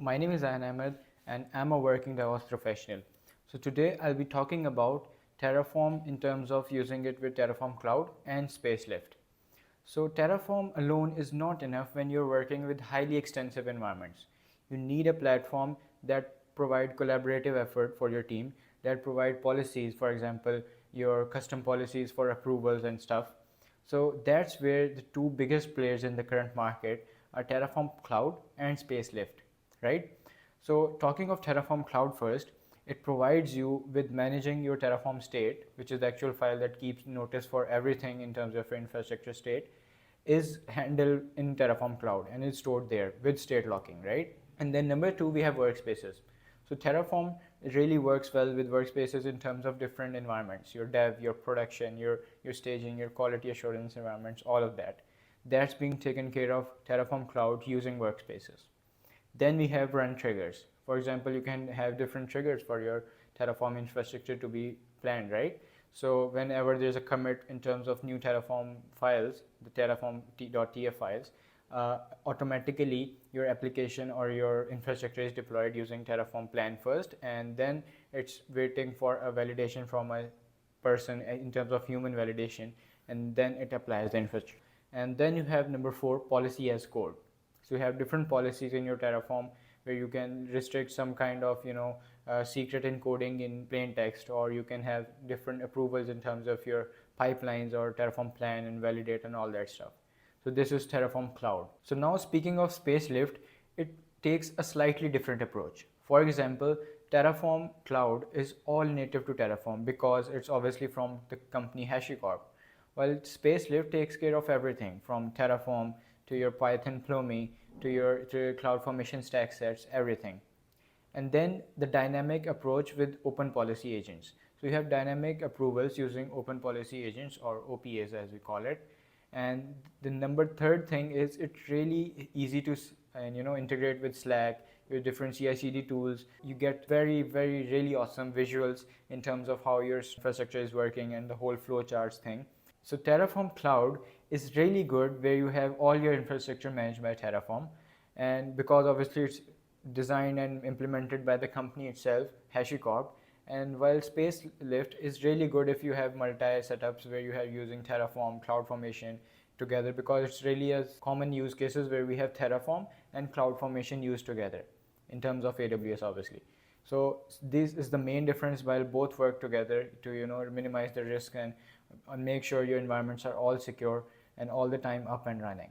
My name is Ayan Ahmed and I'm a working DevOps professional. So today I'll be talking about Terraform in terms of using it with Terraform Cloud and Spacelift. So Terraform alone is not enough when you're working with highly extensive environments. You need a platform that provide collaborative effort for your team, that provide policies, for example, your custom policies for approvals and stuff. So that's where the two biggest players in the current market are Terraform Cloud and Spacelift, right? So talking of Terraform Cloud first, it provides you with managing your Terraform state, which is the actual file that keeps notice for everything in terms of your infrastructure state, is handled in Terraform Cloud and is stored there with state locking, right? And then number two, we have workspaces. So Terraform really works well with workspaces in terms of different environments, your dev, your production, your staging, your quality assurance environments, all of that. That's being taken care of Terraform Cloud using workspaces. Then we have run triggers. For example, you can have different triggers for your Terraform infrastructure to be planned, right? So whenever there's a commit in terms of new Terraform files, the Terraform.tf files, automatically your application or your infrastructure is deployed using Terraform plan first, and then it's waiting for a validation from a person in terms of human validation, and then it applies the infrastructure. And then you have number four, policy as code. So you have different policies in your Terraform where you can restrict some kind of secret encoding in plain text, or you can have different approvals in terms of your pipelines or Terraform plan and validate and all that stuff. So this is Terraform Cloud. So now speaking of Spacelift, it takes a slightly different approach. For example, Terraform Cloud is all native to Terraform because it's obviously from the company HashiCorp. While Spacelift takes care of everything from Terraform to your Python Plomi to your CloudFormation stack sets, everything. And then the dynamic approach with open policy agents. So you have dynamic approvals using open policy agents, or OPAs as we call it. And the third thing is it's really easy to integrate with Slack, with different CI/CD tools. You get very really awesome visuals in terms of how your infrastructure is working and the whole flowcharts thing. So Terraform Cloud is really good where you have all your infrastructure managed by Terraform, and because obviously it's designed and implemented by the company itself, HashiCorp. And while Spacelift is really good if you have multi setups where you have using Terraform, CloudFormation together, because it's really a common use cases where we have Terraform and CloudFormation used together in terms of AWS obviously. So this is the main difference, while both work together to minimize the risk and make sure your environments are all secure and all the time up and running.